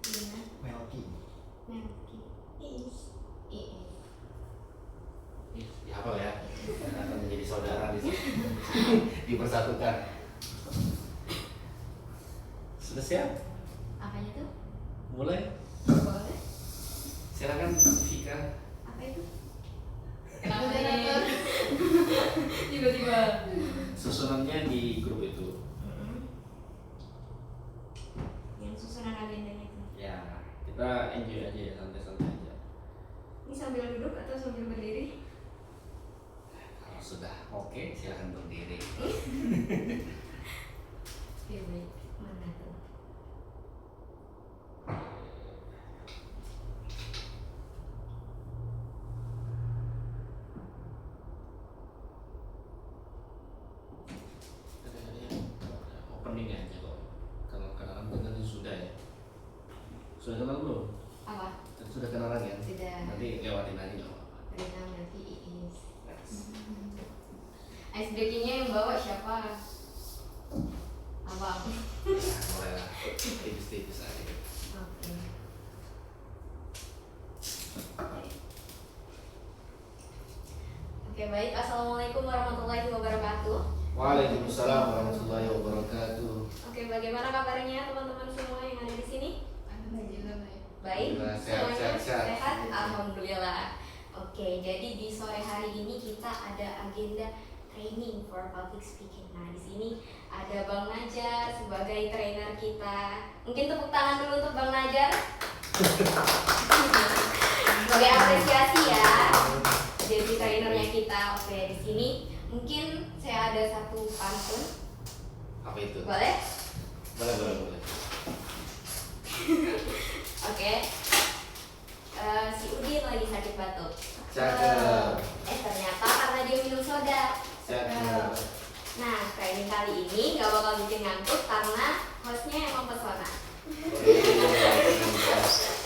Iya. Melki. Iis. Ya apa ya? Akan menjadi saudara di sini. Dipersatukan. Sudah siap? Apanya tuh? Mulai? Boleh. Silakan Vika. Apa itu? Kenapa moderator? Tiba-tiba. Susunannya di grup itu. Yang susunan agendanya itu. Ya, kita enjoy aja ya, santai-santai aja. Ini sambil duduk atau sambil berdiri? Kalau sudah oke, silakan berdiri. Oke, baik. Mana tuh? Opening aja kok. Kalau kenalan kan nanti sudah ya. Sudah kenal belum? Apa? Sudah kenalan ya? Sudah. Nanti lewatin aja nggak apa-apa. Rina berarti Iis. Ice breakingnya yang bawa siapa? Apa? Ya, mulailah. Tipis-tipis aja. Oke. Oke, baik. Assalamualaikum warahmatullahi wabarakatuh. Waalaikumsalam warahmatullahi wabarakatuh. Oke, bagaimana kabarnya teman-teman semua yang ada di sini? Alhamdulillah baik. Baik, Alhamdulillah, sehat. sehat. Alhamdulillah. Oke, jadi di sore hari ini kita ada agenda training for public speaking. Nah, di sini ada Bang Najar sebagai trainer kita. Mungkin tepuk tangan dulu untuk Bang Najar. Sebagai apresiasi ya. Jadi trainernya kita. Oke, di sini mungkin saya ada satu pantun. Apa itu? Boleh? Boleh. Oke. Si Udin lagi sakit batuk. Cakep. Ternyata karena dia minum soda. Cakep. Nah, training kali ini gak bakal bikin ngantuk karena hostnya emang pesona.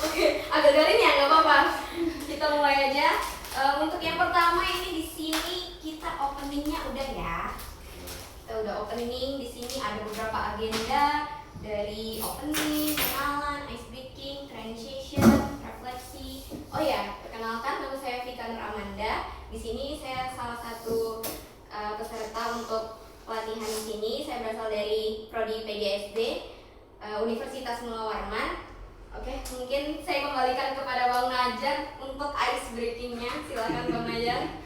Oke, agak garing ya, nggak apa-apa. Kita mulai aja. Untuk yang pertama ini di sini kita openingnya udah ya. Kita udah opening. Di sini ada beberapa agenda dari opening, kenalan, ice breaking, training session, refleksi. Oh ya, perkenalkan nama saya Vika Nur Amanda. Di sini saya salah satu peserta untuk pelatihan di sini. Saya berasal dari Prodi PGSD Universitas Mula Warman. Oke, mungkin saya kembalikan kepada Bang Najar untuk ice breakingnya. Silakan Bang Najar.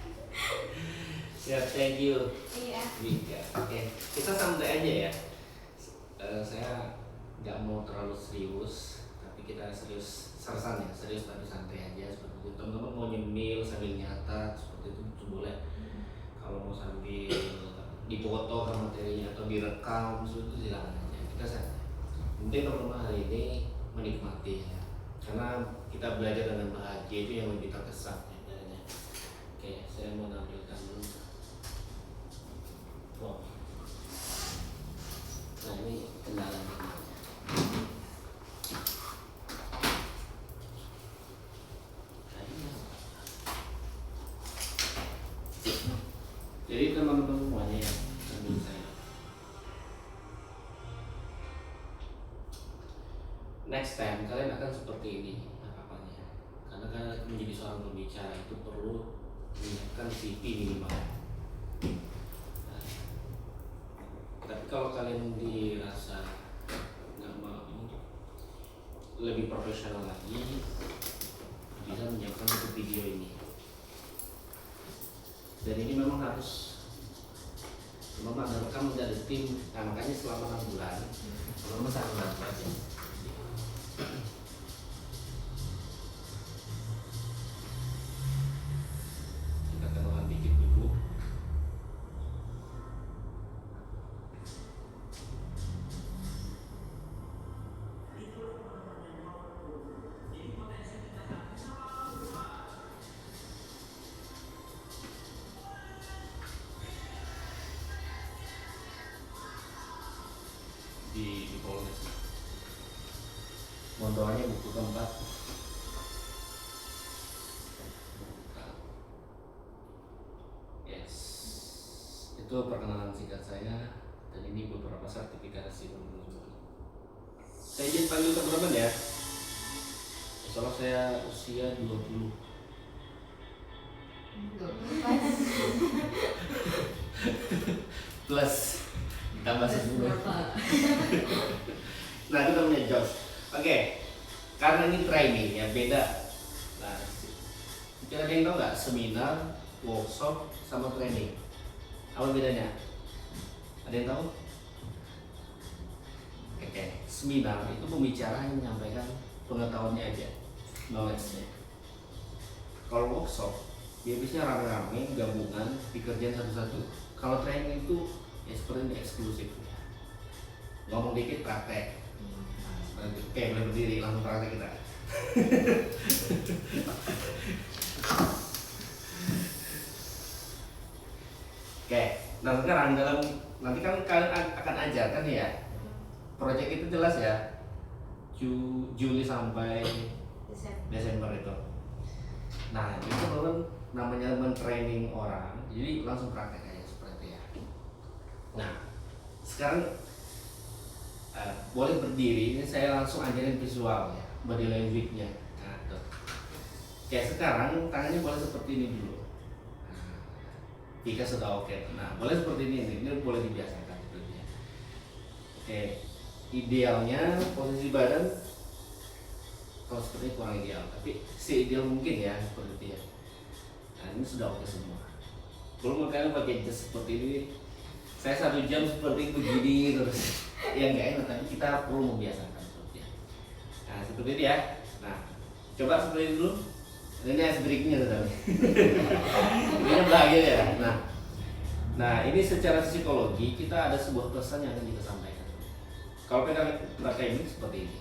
Siap, thank you. Iya. Vika. Oke, kita santai aja ya. Saya nggak mau terlalu serius, tapi kita serius sersan ya, serius tapi santai aja seperti itu. Teman-teman mau nyemil sambil nyatat seperti itu boleh. Kalau mau sambil dipoto kan materinya atau direkam seperti itu silakan aja. Kita santai. Mungkin teman-teman hari ini menikmati ya, karena kita belajar dengan bahagia itu yang lebih terkesan ya. Oke, saya mau nampilkan dulu. Wow. Nah, ini kendalanya. Jadi teman-teman semuanya ya, sambil saya. Next time kalian akan seperti ini harapannya. Karena kalian menjadi seorang pembicara itu perlu menyiapkan CV minimal. Nah, tapi kalau kalian dirasa nggak mau lebih profesional lagi, bisa menyiapkan untuk video ini. Dan ini memang harus rekam dari tim. Nah, makanya selama 6 bulan teman-teman sangat bantu aja. Kita kenalan dikit dulu. Di Polres. Mohon doanya buku keempat. Yes, itu perkenalan singkat saya dan ini beberapa sertifikasi teman-teman semua. Saya izin panggil teman-teman ya. Kalau saya usia 20. Plus tambah 10. Nah, itu namanya Josh. Oke. Karena ini training ya, beda. Nah, ada yang tahu nggak seminar, workshop, sama training? Apa bedanya? Ada yang tahu? Oke. Seminar itu pembicara yang menyampaikan pengetahuannya aja, knowledge-nya. Kalau workshop, dia biasanya rame-rame, gabungan, dikerjain satu-satu. Kalau training itu ya seperti ini, eksklusif. Ngomong dikit praktek. Oke, boleh berdiri, langsung praktek kita. Oke, nah sekarang nanti kan kalian akan ajarkan ya. Proyek itu jelas ya, Juli sampai Desember itu. Nah, itu teman namanya men-training orang, jadi langsung praktek aja seperti itu ya. Nah, sekarang boleh berdiri, ini saya langsung ajarin visual ya, body language-nya. Nah, tuh. Kayak sekarang tangannya boleh seperti ini dulu. Nah, jika sudah oke. Nah, boleh seperti ini boleh dibiasakan sebetulnya. Oke, idealnya posisi badan kalau seperti ini kurang ideal, tapi ideal mungkin ya seperti itu ya. Nah, ini sudah oke semua. Belum kalian pakai jas seperti ini, saya 1 jam seperti begini terus. Ya nggak enak, tapi kita perlu membiasakan seperti itu. Nah, seperti itu ya. Nah, coba seperti itu dulu. Ini ice breakingnya sudah. Ini bahagia ya. Nah, ini secara psikologi kita ada sebuah pesan yang akan kita sampaikan. Kalau pakai ini seperti ini.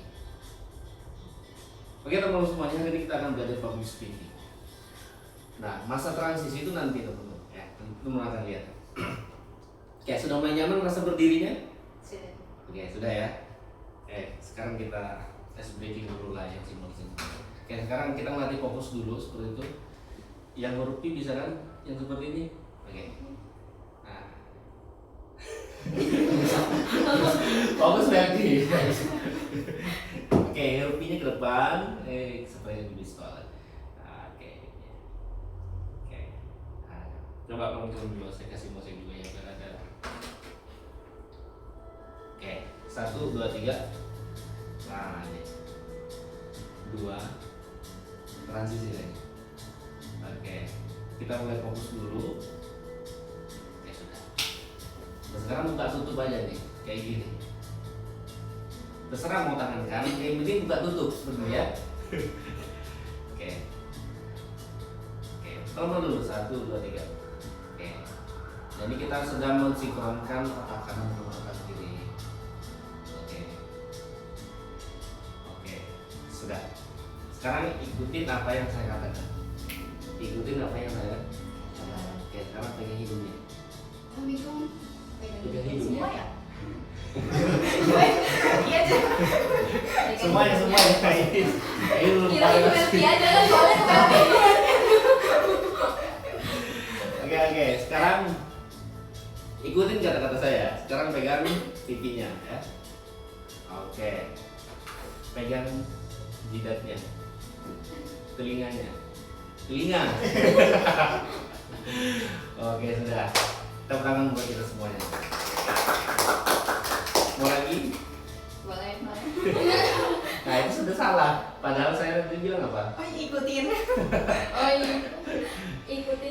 Oke teman-teman semuanya, hari ini kita akan belajar public speaking. Nah, masa transisi itu nanti teman-teman ya, teman-teman akan lihat. Oke, sudah mulai nyaman merasa berdirinya? Sudah. Oke, sudah ya. Oke, sekarang kita ice breaking dulu lah yang simpel. Oke, sekarang kita melatih fokus dulu seperti itu. Yang huruf P bisa kan? Yang seperti ini. Oke. Nah. Fokus lagi. Oke, huruf P-nya ke depan. Seperti di pistol. Oke. Oke. Nah, coba kamu turun dulu, saya kasih musik juga ya biar ada. Oke, 1, 2, 3. Nah, ini 2 transisi lagi. Oke, kita mulai fokus dulu. Oke, sudah. Nah, sekarang buka tutup aja nih, kayak gini. Terserah mau tangan kanan, yang penting buka tutup seperti ya. Oke. Oke, tolong dulu 1, 2, 3. Oke. Jadi kita sedang mensinkronkan otak kanan dengan otak kiri. Oke, sudah. Sekarang ikutin apa yang saya katakan. Ikutin apa yang saya katakan. Oke, sekarang pegang hidungnya. Pegang hidungnya. Semua ya? Iya aja. Semuanya. Ayo Kira QWERTY aja kan soalnya QWERTY. Oke, sekarang ikutin kata-kata saya. Sekarang pegang pipinya ya. Oke. Pegang jidatnya. Telinganya. Telinga. Oke, sudah. Tepuk tangan buat kita semuanya. Mau lagi? Boleh. Nah, itu sudah salah. Padahal saya tadi bilang apa? Oh, ikutin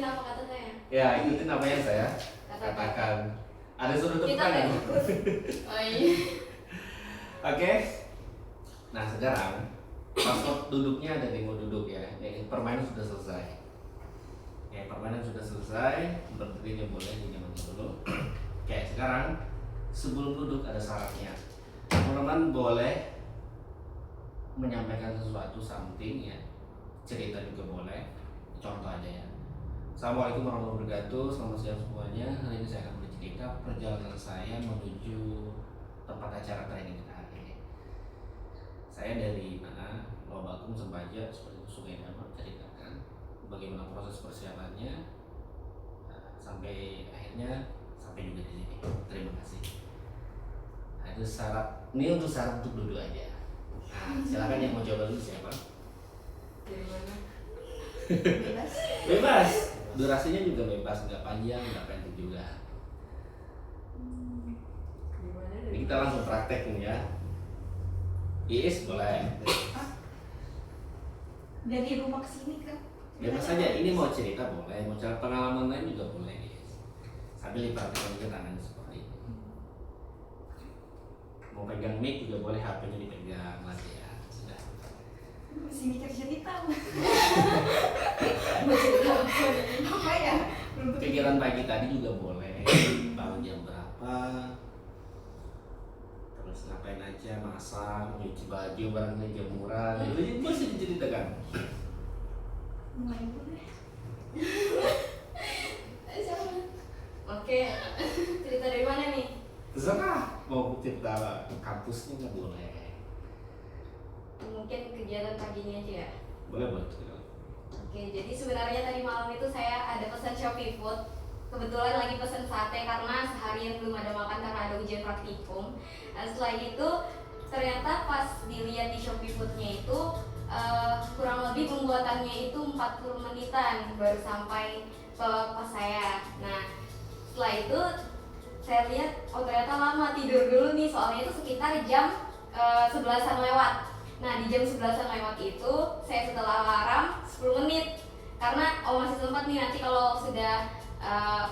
apa kata saya? Ya, ikutin apa yang saya katakan. Ada suruh tepuk Kita tangan. ikut. Oh iya. Oke. Nah, sekarang pas duduknya ada di mau duduk ya. Permainan sudah selesai. Ya, permainan sudah selesai. Berdirinya boleh, nyaman dulu. Oke, sekarang sebelum duduk ada syaratnya. Teman-teman boleh menyampaikan sesuatu, something ya, cerita juga boleh. Contoh aja ya. Assalamualaikum warahmatullahi wabarakatuh. Selamat siang semuanya. Hari ini saya akan bercerita perjalanan saya menuju tempat acara training kita hari ini. Saya dari mana? Lobagung, Sembaja, seperti itu, Sungai Damar. Ceritakan bagaimana proses persiapannya sampai akhirnya sampai juga di sini. Terima kasih. Nah, itu syarat. Ini untuk syarat untuk duduk aja. Nah, silakan yang mau coba dulu siapa? Dari mana? Bebas. Bebas. Durasinya juga bebas, nggak panjang, nggak pendek juga. Gimana? Ini kita langsung praktek nih ya. Iis boleh. Dari rumah ke sini kan. Bebas saja. Ini mau cerita boleh, mau cerita pengalaman lain juga boleh. Iis. Sambil diperhatikan juga tangannya seperti ini. Mau pegang mic juga boleh, HP-nya dipegang lagi ya. Sudah. Masih mikir cerita. Mau cerita apa? Apa ya? Belum Pikiran pagi tadi juga boleh. Bangun jam berapa? Terus ngapain aja, masak, nyuci baju, barangnya jemuran. Itu masih diceritakan. mulai dulu deh. Oke, cerita dari mana nih? Terserah mau cerita kampusnya nggak boleh. Mungkin kegiatan paginya aja ya. Boleh buat cerita. Oke, jadi sebenarnya tadi malam itu saya ada pesan Shopee Food. Kebetulan lagi pesan sate karena seharian belum ada makan karena ada ujian praktikum. Nah, setelah itu ternyata pas dilihat di Shopee Food-nya itu kurang lebih pembuatannya itu 40 menitan baru sampai ke pos saya. Nah, setelah itu saya lihat oh ternyata lama, tidur dulu nih soalnya itu sekitar jam 11-an lewat. Nah, di jam 11-an lewat itu saya setelah alarm 10 menit karena masih sempat nih nanti kalau sudah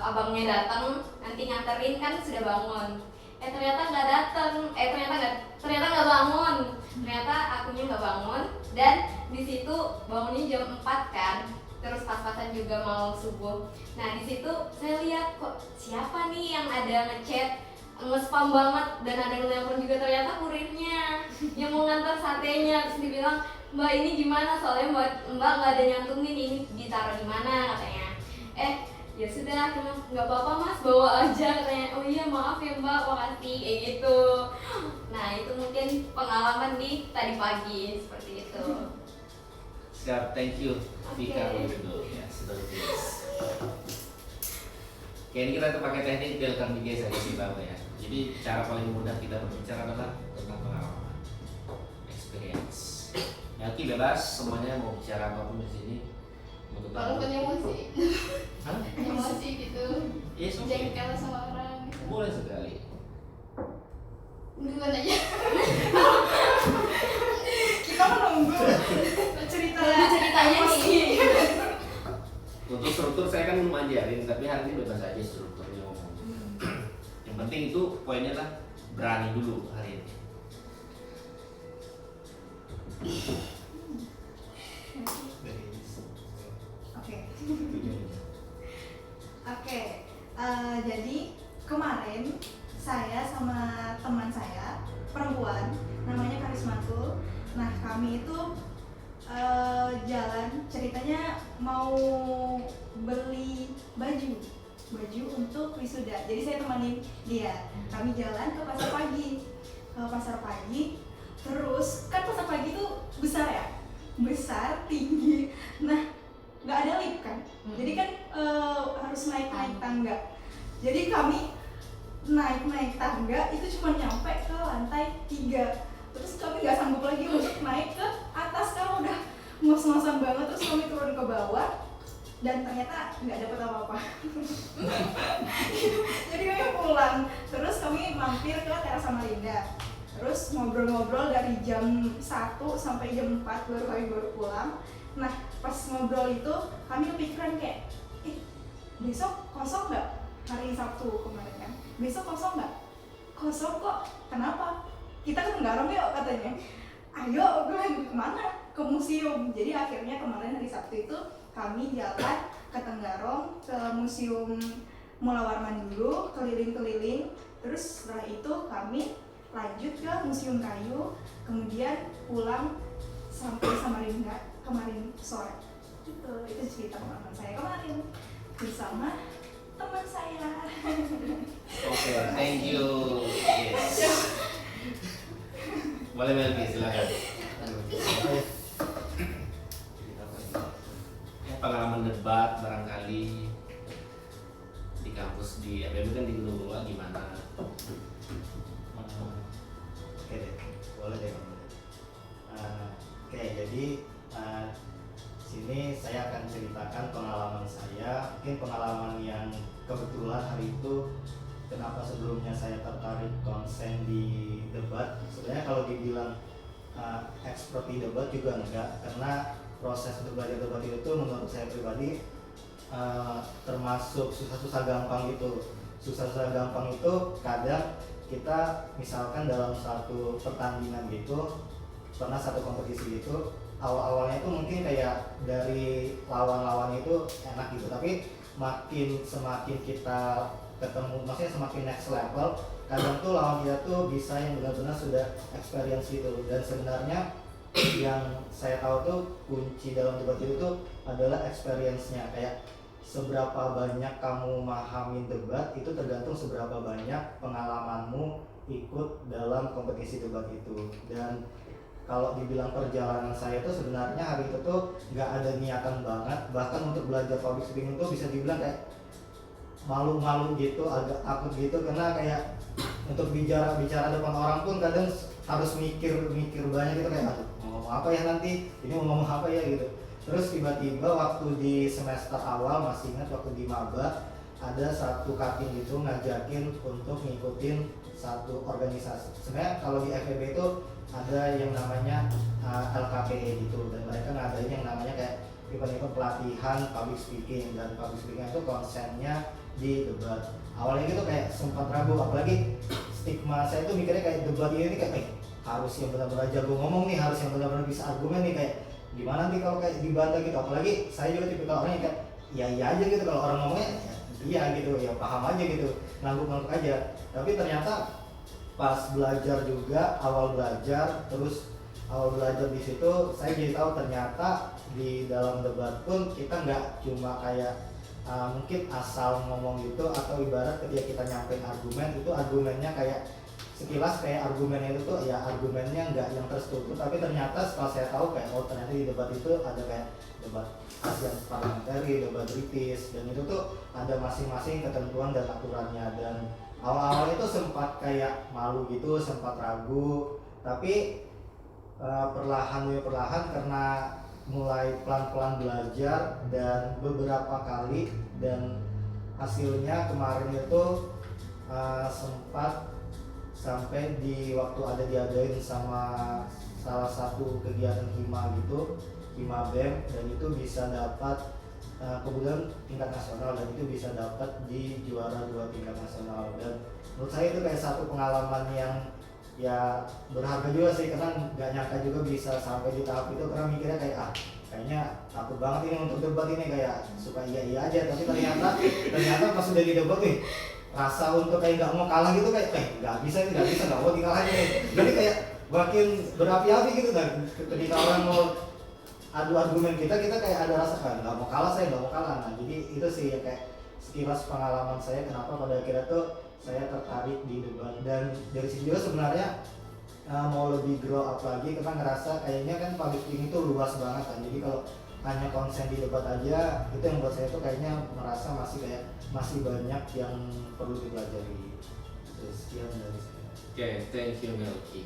abangnya datang nanti nganterin kan sudah bangun. Ternyata nggak datang, ternyata nggak bangun, ternyata akunya nggak bangun dan di situ bangunnya jam 4 kan, terus pas-pasan juga mau subuh. Nah di situ saya lihat kok siapa nih yang ada ngechat nge-spam banget dan ada nelpon juga, ternyata kurirnya yang mau ngantar satenya. Terus dibilang mbak ini gimana soalnya mbak nggak ada nyantumin ini ditaruh di mana katanya. Ya sudah, cuma nggak apa-apa mas, bawa aja katanya. Oh iya maaf ya mbak, makasih kayak gitu. Nah itu mungkin pengalaman di tadi pagi seperti itu. Siap, thank you. Oke. Vika dulu ya, sudah tulis. Oke, ini kita pakai teknik welcome DJ saja sih Bapak ya. Jadi cara paling mudah kita berbicara adalah tentang pengalaman, experience. Ya, oke bebas, semuanya mau bicara apapun di sini. Walaupun emosi, Hah? emosi gitu, Yes, oke. jengkel sama orang gitu. Boleh sekali. Duluan aja. Kita menunggu cerita Ceritanya nih. Untuk struktur saya kan belum ajarin, tapi hari ini bebas aja strukturnya ngomong. Yang penting itu poinnya lah berani dulu hari ini. Oke, jadi kemarin saya sama teman saya perempuan namanya Karismatul. Nah kami itu jalan, ceritanya mau beli baju untuk wisuda. Jadi saya temanin dia. Kami jalan ke pasar pagi, terus kan pasar pagi itu besar ya, besar tinggi. Nah nggak ada lift kan, jadi kan harus naik tangga. Jadi kami naik tangga itu cuma nyampe ke lantai 3. Terus kami nggak sanggup lagi untuk naik ke atas karena udah ngos-ngosan banget. Terus kami turun ke bawah dan ternyata nggak dapet apa-apa. Jadi kami pulang. Terus kami mampir ke Teras Samarinda. Terus ngobrol-ngobrol dari jam 1 sampai jam 4 baru pulang. Nah pas ngobrol itu kami kepikiran kayak, besok kosong nggak? Hari Sabtu kemarin kan, besok kosong nggak? Kosong kok, kenapa? Kita ke Tenggarong yuk katanya. Ayo, gue kemana? Ke museum. Jadi akhirnya kemarin hari Sabtu itu kami jalan ke Tenggarong, ke museum Mula Warman dulu, keliling-keliling. Terus setelah itu kami lanjut ke Museum Kayu, kemudian pulang sampai Samarinda kemarin sore. Itu cerita pengalaman saya kemarin bersama teman saya. Oke, thank you. Yes. Boleh Melki, silakan. Ya, pengalaman debat barangkali di kampus di FEB kan di Gunung Luar gimana? Oke deh, boleh deh. Oke, jadi sini saya akan ceritakan pengalaman saya, mungkin pengalaman yang kebetulan hari itu kenapa sebelumnya saya tertarik konsen di debat. Sebenarnya kalau dibilang expert di debat juga enggak, karena proses untuk belajar debat itu menurut saya pribadi termasuk susah-susah gampang gitu. Susah-susah gampang itu kadang kita misalkan dalam satu pertandingan gitu, pernah satu kompetisi gitu, awal-awalnya itu mungkin kayak dari lawan-lawan itu enak gitu, tapi semakin kita ketemu, maksudnya semakin next level, kadang tuh lawan kita tuh bisa yang benar-benar sudah experience gitu. Dan sebenarnya yang saya tahu tuh kunci dalam debat itu tuh adalah experience-nya. Kayak seberapa banyak kamu memahami debat itu tergantung seberapa banyak pengalamanmu ikut dalam kompetisi debat itu. Dan kalau dibilang perjalanan saya tuh sebenarnya hari itu tuh nggak ada niatan banget, bahkan untuk belajar public speaking tuh bisa dibilang kayak malu-malu gitu, agak takut gitu, karena kayak untuk bicara depan orang pun kadang harus mikir banyak gitu, kayak aduh mau ngomong apa ya nanti, ini mau ngomong apa ya gitu. Terus tiba-tiba waktu di semester awal, masih ingat waktu di maba, ada satu cutting gitu ngajakin untuk ngikutin satu organisasi. Sebenarnya kalau di FEB itu ada yang namanya LKPE gitu, dan mereka ngadain yang namanya kayak event-event pelatihan public speaking, dan public speaking itu konsennya di debat. Awalnya gitu kayak sempat ragu, apalagi stigma saya tuh mikirnya kayak debat ini kayak harus yang benar-benar jago ngomong nih, harus yang benar-benar bisa argumen nih, kayak gimana nih kalau kayak dibantah gitu. Apalagi saya juga tipikal orang yang kayak iya aja gitu, kalau orang ngomongnya iya gitu, ya paham aja gitu, ngangguk-ngangguk aja. Tapi ternyata pas belajar juga, awal belajar di situ saya jadi tahu ternyata di dalam debat pun kita nggak cuma kayak mungkin asal ngomong gitu, atau ibarat ketika kita nyampein argumen itu argumennya kayak sekilas kayak argumennya itu tuh ya argumennya nggak yang terstruktur, tapi ternyata setelah saya tahu kayak oh ternyata di debat itu ada kayak debat ASEAN parliamentary, debat British, dan itu tuh ada masing-masing ketentuan dan aturannya. Dan awal-awal itu sempat kayak malu gitu, sempat ragu, tapi perlahan karena mulai pelan-pelan belajar dan beberapa kali, dan hasilnya kemarin itu sempat sampai di waktu ada diadain sama salah satu kegiatan hima gitu, hima BEM, dan itu bisa dapat kemudian tingkat nasional, dan itu bisa dapat di juara 2 tingkat nasional. Dan menurut saya itu kayak satu pengalaman yang ya berharga juga sih, karena nggak nyangka juga bisa sampai di tahap itu, karena mikirnya kayak kayaknya takut banget ini untuk debat ini, kayak suka iya aja, tapi ternyata pas sudah di debat nih rasa untuk kayak nggak mau kalah gitu, kayak nggak bisa nggak mau dikalahin nih. Jadi kayak makin berapi-api gitu, dan ketika orang mau adu argumen kita kayak ada rasa kan nggak mau kalah, saya nggak mau kalah. Nah jadi itu sih ya kayak sekilas pengalaman saya kenapa pada akhirnya tuh saya tertarik di debat. Dan dari situ juga sebenarnya mau lebih grow up lagi, kita ngerasa kayaknya kan public speaking itu luas banget kan. Jadi kalau hanya konsen di debat aja, itu yang buat saya tuh kayaknya merasa masih banyak yang perlu dipelajari. Terus sekian dari saya. Oke, thank you Melki.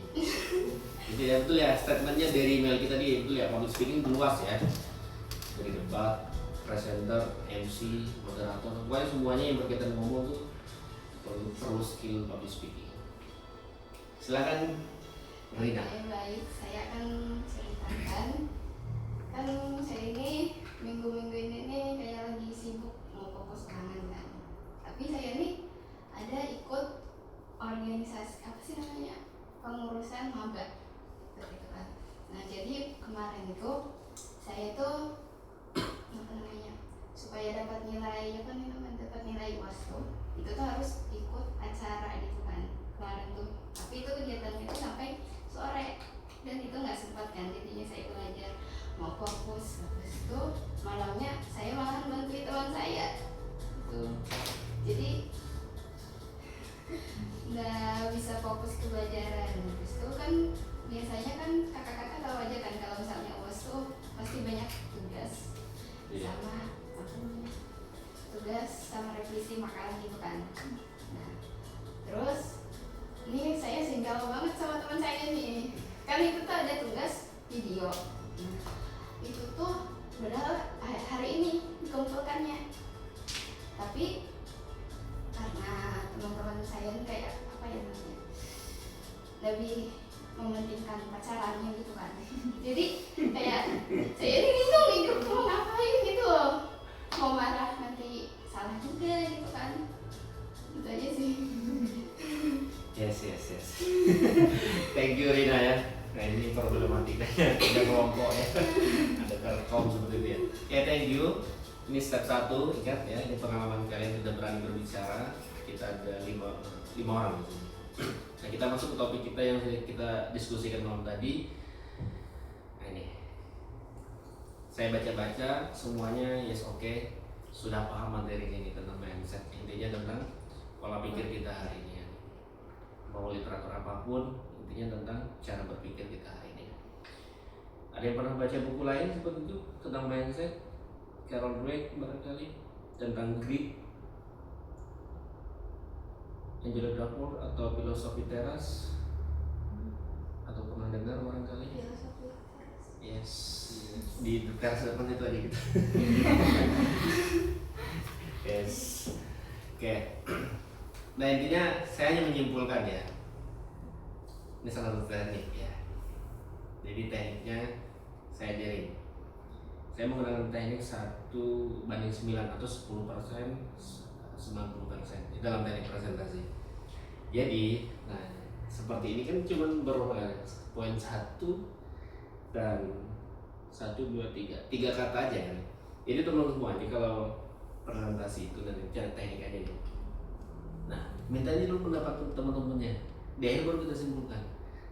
Jadi ya betul ya statementnya dari Melki tadi, betul ya, public speaking luas ya, dari debat, presenter, MC, moderator, pokoknya semuanya yang berkaitan ngomong tuh perlu skill public speaking. Silakan Rina. Baik, saya akan ceritakan. Kan saya ini minggu-minggu ini nih kayak lagi sibuk mau fokus ulangan kan. Tapi saya nih ada ikut organisasi apa sih namanya, pengurusan maba gitu kan. Nah jadi kemarin itu saya itu apa namanya, supaya dapat nilai UAS tuh, itu tuh harus ikut acara gitu kan kemarin tuh. Tapi itu kegiatannya itu sampai sore, dan itu nggak sempat kan, jadinya saya belajar mau fokus. Habis itu malamnya saya malah bantuin teman saya gitu. Jadi nggak bisa fokus ke pelajaran. Habis itu kan biasanya kan kakak-kakak tahu aja kan kalau misalnya UAS tuh pasti banyak tugas sama apa namanya, tugas sama revisi makalah gitu kan. Nah terus ini saya singgah banget sama teman saya nih, kan itu tuh ada tugas video. Nah itu tuh padahal caranya gitu kan. Jadi kayak saya ini bingung hidup mau ngapain gitu loh, mau marah nanti salah juga gitu kan, itu aja sih. Yes. Thank you Rina ya. Nah ini problematikanya ada kelompok ya, ada telkom seperti itu ya. Oke, thank you. Ini step 1, ingat ya, ini pengalaman kalian sudah berani berbicara. Kita ada 5 orang di sini. Nah kita masuk ke topik kita yang kita diskusikan malam tadi. Nah ini, saya baca-baca semuanya yes oke, sudah paham materi ini tentang mindset. Intinya tentang pola pikir kita hari ini ya. Mau literatur apapun, intinya tentang cara berpikir kita hari ini. Ada yang pernah baca buku lain seperti itu tentang mindset? Carol Dweck barangkali, tentang greed, Angela Duckworth atau filosofi teras, atau pernah dengar barangkali? Yes, di teras depan itu aja gitu. Yes, oke. Nah intinya saya hanya menyimpulkan ya, ini salah satu teknik ya. Jadi tekniknya saya ajarin. Saya menggunakan teknik 1:9 atau 10%, 90% di dalam teknik presentasi. Jadi, nah seperti ini kan cuma poin 1 dan 1, 2, 3 kata aja kan. Jadi teman-teman semua, kalau presentasi itu dan teknik aja nih. Nah, minta aja dulu pendapat teman-temannya. Di akhir baru kita simpulkan.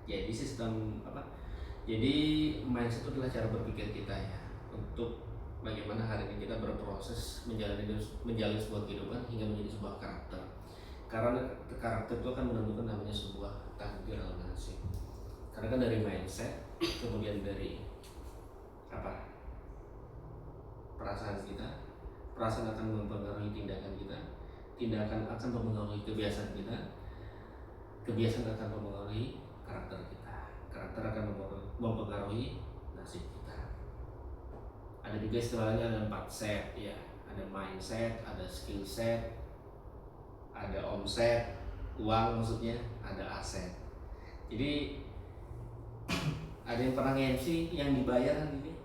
Jadi sistem apa? Jadi mindset itu adalah cara berpikir kita ya, untuk bagaimana hari ini kita berproses menjalani sebuah kehidupan hingga menjadi sebuah karakter. Karena karakter itu akan menentukan namanya sebuah takdir atau nasib. Karena kan dari mindset, kemudian dari apa? Perasaan kita, perasaan akan mempengaruhi tindakan kita, tindakan akan mempengaruhi kebiasaan kita, kebiasaan akan mempengaruhi karakter kita, karakter akan mempengaruhi nasib kita. Ada juga istilahnya ada 4 set ya, ada mindset, ada skill set, ada omset, uang maksudnya, ada aset. Jadi ada yang pernah nge-MC yang dibayar kan ini?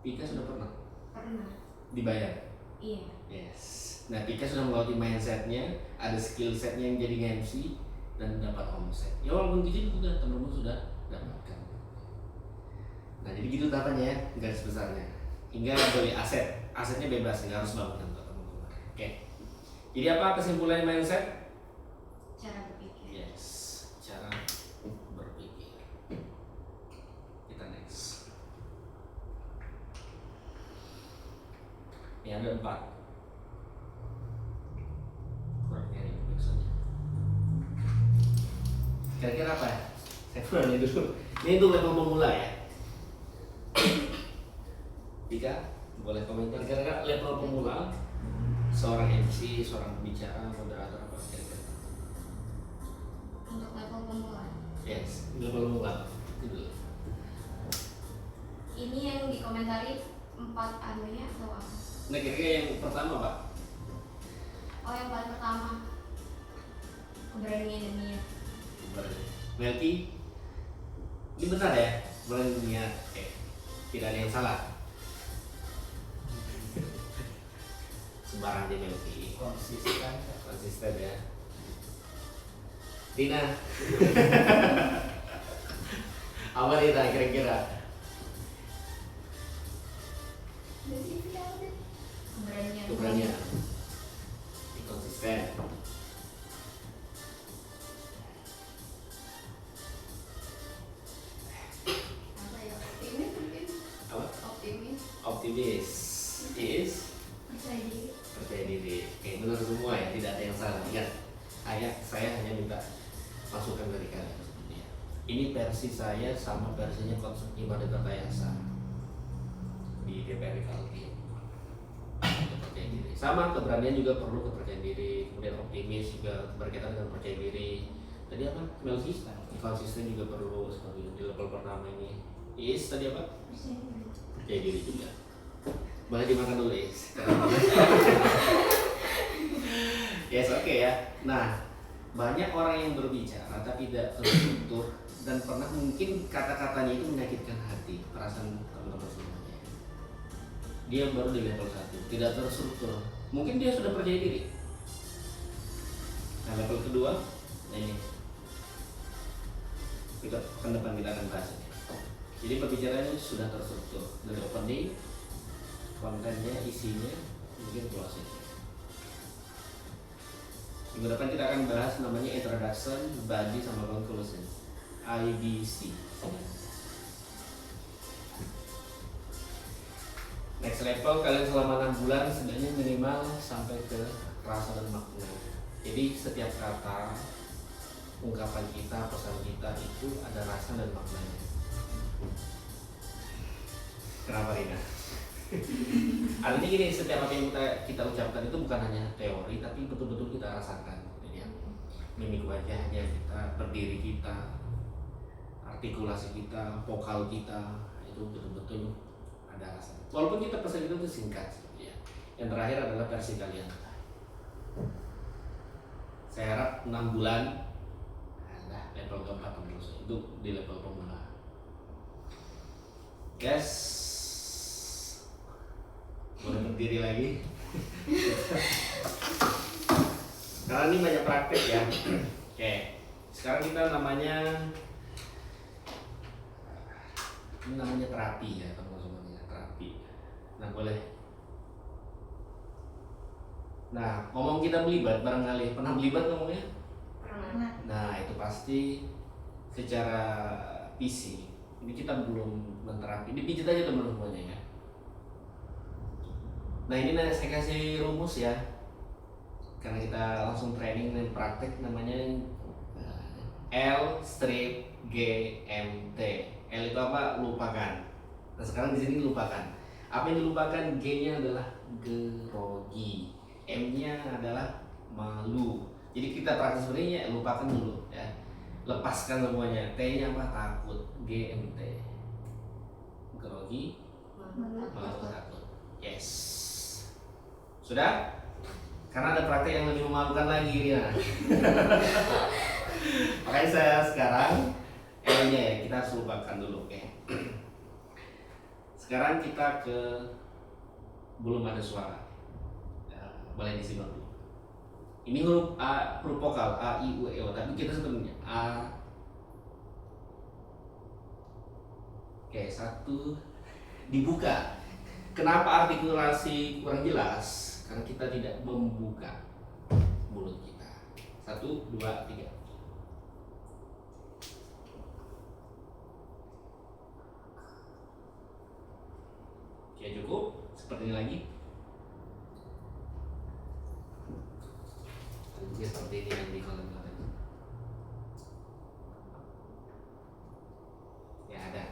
Pika sudah pernah? Pernah. Dibayar? Iya. Yes. Nah Pika sudah melewati mindsetnya, ada skill setnya yang jadi nge-MC dan dapat omset. Ya walaupun kecil itu sudah teman-teman sudah dapatkan. Nah jadi gitu tahapannya ya, garis besarnya. Hingga beli aset, asetnya bebas, nggak harus bangunan teman-teman. Oke. Jadi apa kesimpulan mindset? Cara berpikir. Yes, cara berpikir. Kita next. Ini ada 4. Kurang nyari maksudnya. Kira-kira apa ya? Saya kurang dulu. Ini untuk level pemula ya. Dika, boleh komentar kira-kira level pemula seorang MC, seorang pembicara, moderator apa kira-kira? Untuk level pemula. Yes, level pemula. Itu. Ini yang dikomentari 4 anunya atau apa? Nah kira-kira yang pertama Pak? Oh yang paling pertama, keberanian dan niat. Melki, ini benar ya? Berani niat, tidak ada yang salah. Sembarang aja Melki. Konsisten ya. Tina. Apa Tina kira-kira? Keberanian. Konsisten. Apa ya? Optimis mungkin. Apa? Optimis. Optimis. Is Percaya diri. percaya diri. Oke, benar semua ya, tidak ada yang salah. Ingat, saya hanya minta masukan dari kalian. Ini versi saya sama versinya konsep ibadah Tayasa di DPR Kalki. Percaya diri. Sama keberanian juga perlu kepercayaan diri. Kemudian optimis juga berkaitan dengan percaya diri. Tadi apa? Konsisten juga perlu seperti di level pertama ini. Is tadi apa? Percaya diri juga. Boleh dimakan dulu Is. Yes, oke ya. Nah, banyak orang yang berbicara tapi tidak terstruktur dan pernah mungkin kata-katanya itu menyakitkan hati perasaan teman-teman semuanya. Dia baru di level 1, tidak terstruktur. Mungkin dia sudah percaya diri. Nah, level kedua, nah ini kita ke depan kita akan bahas ini. Jadi pembicaranya sudah terstruktur dari opening, kontennya, isinya, mungkin closing. Minggu depan kita akan bahas namanya introduction, body, sama conclusion, IBC. Next level kalian selama 6 bulan sebenarnya minimal sampai ke rasa dan makna. Jadi setiap kata, ungkapan kita, pesan kita itu ada rasa dan maknanya. Kenapa Rina? Artinya gini, setiap apa yang kita ucapkan itu bukan hanya teori, tapi betul-betul kita rasakan. Jadi ya, mimik wajahnya kita, berdiri kita, artikulasi kita, vokal kita, itu betul-betul ada rasa. Walaupun kita pesan itu singkat, ya. Yang terakhir adalah versi kalian. Saya harap 6 bulan ada level keempat terus itu di level pemula. Guys, boleh berdiri lagi. Karena ini banyak praktek ya. Oke, sekarang kita namanya terapi ya teman-teman ya, terapi. Nah boleh. Nah, ngomong kita melibat barangkali pernah melibat ngomongnya? Pernah. Nah, itu pasti secara fisik. Ini kita belum menterapi. Ini pijit aja teman-teman semuanya ya. Nah, ini saya kasih rumus ya. Karena kita langsung training dan praktek namanya L strip G M T. L itu apa? Lupakan. Nah, sekarang di sini lupakan. Apa yang dilupakan? G-nya adalah grogi. M-nya adalah malu. Jadi kita praktis sebenarnya lupakan dulu ya. Lepaskan semuanya. T-nya apa? Takut. GMT. Grogi, malu, takut. Yes. Sudah? Karena ada praktek yang lebih memalukan lagi Rina. Makanya saya sekarang L-nya ya kita harus lupakan dulu, oke. Sekarang kita ke belum ada suara. Boleh disimak dulu. Ini huruf A, huruf vokal A, I, U, E, O, tapi kita sebenarnya A. Oke, 1 dibuka. Kenapa artikulasi kurang jelas? Karena kita tidak membuka mulut kita. 1, 2, 3. Oke, cukup. Seperti ini lagi. Juga seperti ini yang di kolom tadi. Ya ada.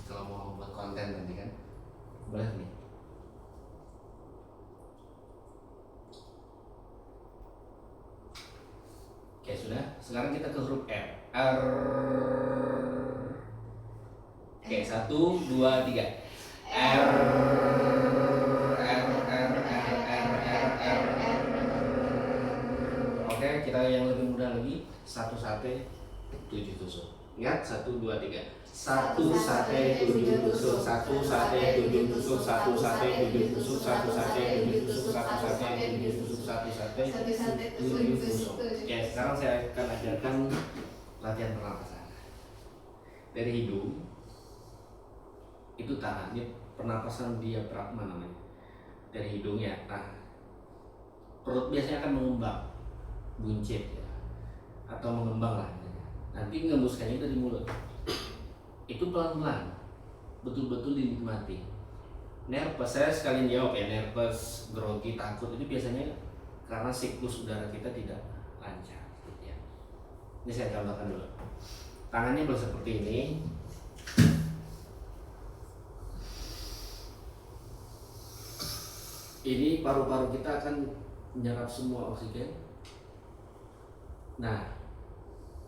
Kalau mau buat konten nanti kan boleh nih. Oke sudah. Sekarang kita ke huruf R. R. Oke 1, 2, 3. R. Kita yang lebih mudah lagi 1 sate 7 tusuk. Ingat 1, 2, 3. 1 sate 7 tusuk. 1 sate 7 tusuk. 1 sate 7 tusuk. 1 sate 7 tusuk. 1 sate 7 tusuk. 1 sate 7 tusuk. Oke, sekarang saya akan ajarkan latihan pernapasan. Dari hidung itu tahan. Ini pernapasan diafragma namanya. Dari hidung ya. Nah, perut biasanya akan mengembang, buncit ya, atau mengembang lah. Nanti ngembuskannya dari mulut. Itu pelan-pelan, betul-betul dinikmati. Nervous, saya sekalian jawab ya, nervous, grogi, takut itu biasanya karena siklus udara kita tidak lancar. Ya. Ini saya contohkan dulu. Tangannya boleh seperti ini. Ini paru-paru kita akan menyerap semua oksigen. Nah,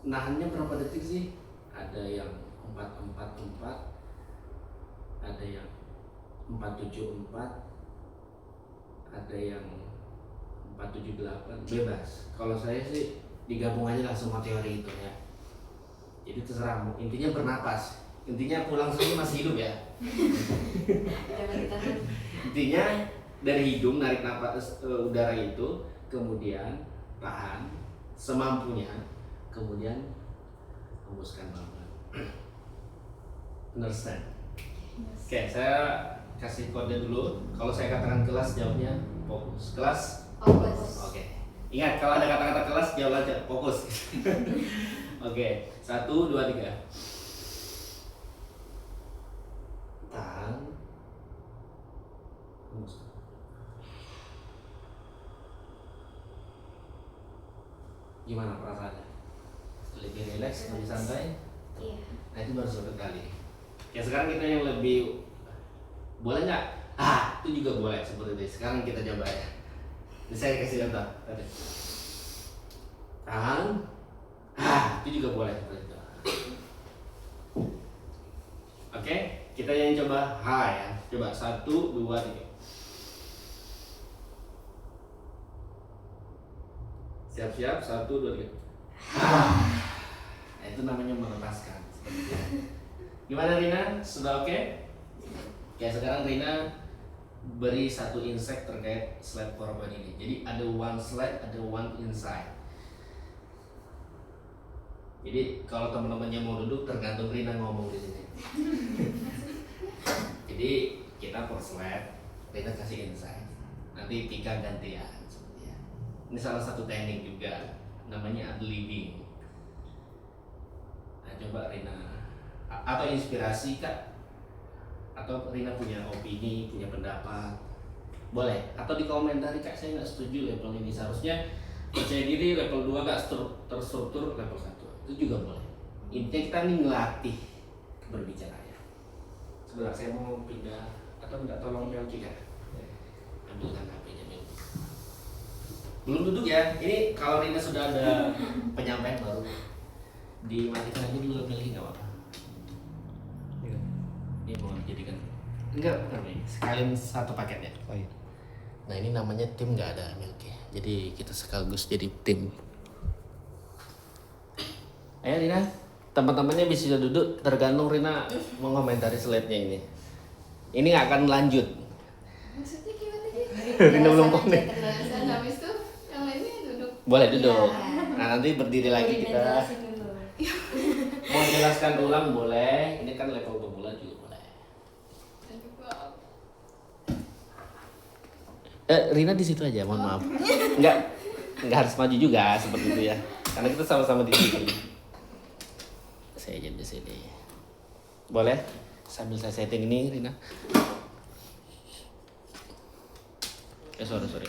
nahannya berapa detik sih? Ada yang 4-4-4, ada yang 4-7-4, ada yang 4-7-8, bebas. Kalau saya sih digabung aja lah semua teori itu ya. Jadi terserah, intinya bernapas, intinya pulang sini masih hidup ya. Jangan ditahan. Intinya dari hidung narik napas udara itu, kemudian tahan semampunya, kemudian hembuskan pelan-pelan. Understand? Oke, saya kasih kode dulu. Kalau saya katakan kelas, jawabnya fokus. Kelas? Fokus. Oke. Ingat, kalau ada kata-kata kelas, jawab aja fokus. Oke, 1, 2, 3. Tahan. Hembuskan. Gimana perasaannya? Lebih rileks, lebih santai? Iya. Nah itu baru suatu kali. Ya sekarang kita yang lebih, boleh nggak? Itu juga boleh seperti itu. Sekarang kita coba ya. Ini saya kasih contoh. Tahan. Itu juga boleh seperti itu. Oke, kita yang coba ya. Coba 1, 2, 3. Siap-siap, 1, 2, 3. Nah, itu namanya melepaskan. Gimana Rina? Sudah oke? Oke, sekarang Rina beri satu insight terkait slide korban ini. Jadi ada one slide, ada one insight. Jadi kalau teman-temannya mau duduk tergantung Rina ngomong di sini. Jadi kita per slide, Rina kasih insight. Nanti 3 gantian. Ini salah satu teknik juga, namanya ad-libbing. Nah, coba Rina, atau inspirasi Kak, atau Rina punya opini, punya pendapat, boleh. Atau dikomentari Kak, saya nggak setuju level ini, seharusnya percaya diri level 2 nggak terstruktur level 1, itu juga boleh. Intinya kita nih ngelatih berbicara ya. Sebentar, saya mau pindah atau minta tolong Melki Kak, ambilkan HP-nya Melki. Belum duduk ya, ini kalau Rina sudah ada penyampaian baru dimatikan aja dulu Melki, nggak apa-apa. Ini mau dijadikan enggak, bukan nih, sekalian satu paket ya. Oh iya. Nah ini namanya tim nggak ada Melki, jadi kita sekaligus jadi tim. Ayo Rina, teman-temannya bisa duduk, tergantung Rina mau komentari slide-nya ini. Ini nggak akan lanjut. Maksudnya gimana sih? Rina belum komen. Dan habis itu yang lainnya duduk. Boleh duduk. Iya. Nah nanti berdiri lagi Rina kita. jelasin dulu. Mau jelaskan ulang boleh. Ini kan level pemula juga boleh. Dan juga Rina di situ aja, mohon maaf. Enggak harus maju juga seperti itu ya. Karena kita sama-sama di sini. Saya jadi di sini. Boleh? Sambil saya setting ini, Rina. Sorry.